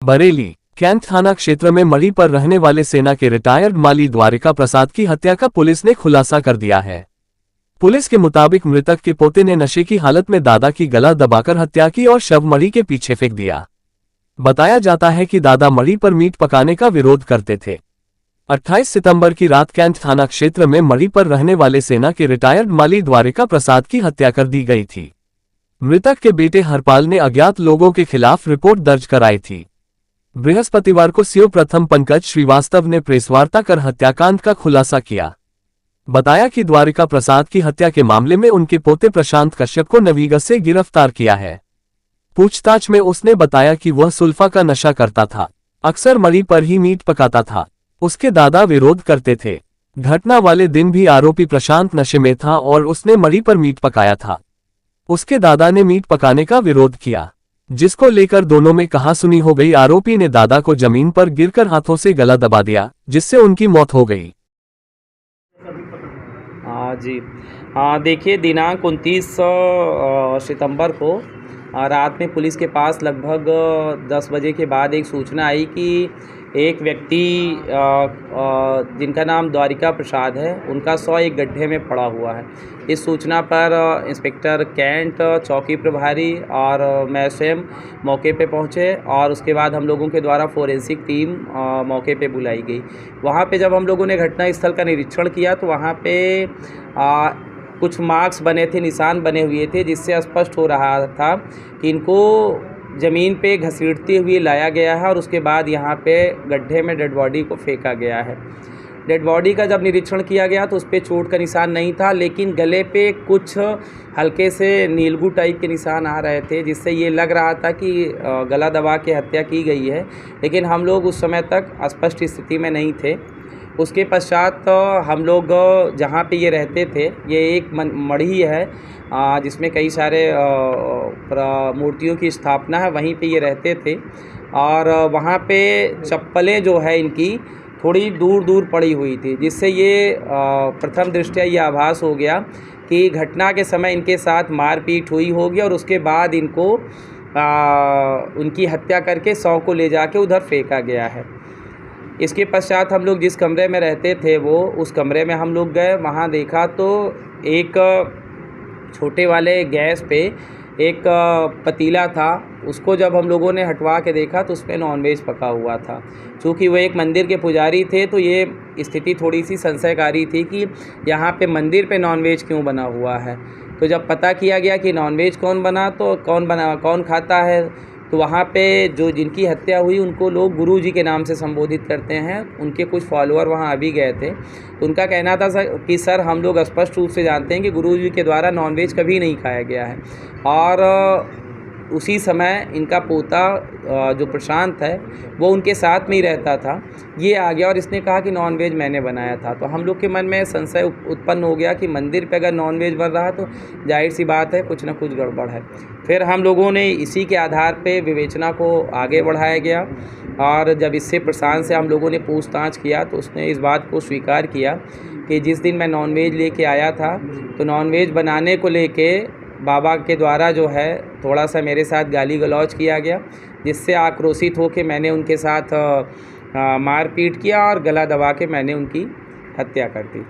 Bareilly cantt थाना क्षेत्र में मढ़ी पर रहने वाले सेना के रिटायर्ड माली द्वारिका प्रसाद की हत्या का पुलिस ने खुलासा कर दिया है। पुलिस के मुताबिक मृतक के पोते ने नशे की हालत में दादा की गला दबाकर हत्या की और शव मढ़ी के पीछे फेंक दिया। बताया जाता है कि दादा मढ़ी पर मीट पकाने का विरोध करते थे। 28 सितंबर की रात कैंट थाना क्षेत्र में मढ़ी पर रहने वाले सेना के रिटायर्ड माली द्वारिका प्रसाद की हत्या कर दी गई थी। मृतक के बेटे हरपाल ने अज्ञात लोगों के खिलाफ रिपोर्ट दर्ज कराई थी। बृहस्पतिवार को सीओ प्रथम पंकज श्रीवास्तव ने प्रेसवार्ता कर हत्याकांड का खुलासा किया। बताया कि द्वारिका प्रसाद की हत्या के मामले में उनके पोते प्रशांत कश्यप को नवीगढ़ से गिरफ्तार किया है। पूछताछ में उसने बताया कि वह सुल्फा का नशा करता था, अक्सर मढ़ी पर ही मीट पकाता था। उसके दादा विरोध करते थे। घटना वाले दिन भी आरोपी प्रशांत नशे में था और उसने मढ़ी पर मीट पकाया था। उसके दादा ने मीट पकाने का विरोध किया, जिसको लेकर दोनों में कहासुनी हो गई। आरोपी ने दादा को जमीन पर गिरकर हाथों से गला दबा दिया, जिससे उनकी मौत हो गई। जी देखिए, दिनांक 29 सितंबर को रात में पुलिस के पास लगभग 10 बजे के बाद एक सूचना आई कि एक व्यक्ति जिनका नाम द्वारिका प्रसाद है, उनका शव एक गड्ढे में पड़ा हुआ है। इस सूचना पर इंस्पेक्टर कैंट, चौकी प्रभारी और मैं स्वयं मौके पे पहुँचे और उसके बाद हम लोगों के द्वारा फोरेंसिक टीम मौके पे बुलाई गई। वहाँ पे जब हम लोगों ने घटना स्थल का निरीक्षण किया तो वहाँ पे कुछ मार्क्स बने थे, निशान बने हुए थे, जिससे स्पष्ट हो रहा था कि इनको ज़मीन पे घसीटते हुए लाया गया है और उसके बाद यहाँ पे गड्ढे में डेड बॉडी को फेंका गया है। डेड बॉडी का जब निरीक्षण किया गया तो उस पर चोट का निशान नहीं था, लेकिन गले पे कुछ हल्के से नीलगू टाइप के निशान आ रहे थे, जिससे ये लग रहा था कि गला दबा के हत्या की गई है, लेकिन हम लोग उस समय तक स्पष्ट स्थिति में नहीं थे। उसके पश्चात हम लोग जहाँ पे ये रहते थे, ये एक मढ़ी है जिसमें कई सारे मूर्तियों की स्थापना है, वहीं पे ये रहते थे और वहाँ पे चप्पलें जो है इनकी थोड़ी दूर दूर पड़ी हुई थी, जिससे ये प्रथम दृष्टया ये आभास हो गया कि घटना के समय इनके साथ मारपीट हुई होगी और उसके बाद इनको उनकी हत्या करके शव को ले जाके उधर फेंका गया है। इसके पश्चात हम लोग जिस कमरे में रहते थे उस कमरे में हम लोग गए। वहाँ देखा तो एक छोटे वाले गैस पे एक पतीला था, उसको जब हम लोगों ने हटवा के देखा तो उसमें नॉनवेज पका हुआ था। चूँकि वो एक मंदिर के पुजारी थे तो ये स्थिति थोड़ी सी संशयकारी थी कि यहाँ पे मंदिर पे नॉनवेज क्यों बना हुआ है। तो जब पता किया गया कि नॉनवेज कौन खाता है, तो वहाँ पे जो जिनकी हत्या हुई उनको लोग गुरुजी के नाम से संबोधित करते हैं। उनके कुछ फॉलोअर वहाँ अभी गए थे, तो उनका कहना था कि सर, हम लोग स्पष्ट रूप से जानते हैं कि गुरुजी के द्वारा नॉनवेज कभी नहीं खाया गया है। और उसी समय इनका पोता जो प्रशांत है वो उनके साथ में ही रहता था, ये आ गया और इसने कहा कि नॉनवेज मैंने बनाया था। तो हम लोग के मन में संशय उत्पन्न हो गया कि मंदिर पे अगर नॉनवेज बन रहा तो जाहिर सी बात है कुछ ना कुछ गड़बड़ है। फिर हम लोगों ने इसी के आधार पे विवेचना को आगे बढ़ाया गया और जब इससे प्रशांत से हम लोगों ने पूछताछ किया तो उसने इस बात को स्वीकार किया कि जिस दिन मैं नॉनवेज लेके आया था तो नॉनवेज बनाने को लेके बाबा के द्वारा जो है थोड़ा सा मेरे साथ गाली गलौज किया गया, जिससे आक्रोशित होकर मैंने उनके साथ मारपीट किया और गला दबा के मैंने उनकी हत्या कर दी।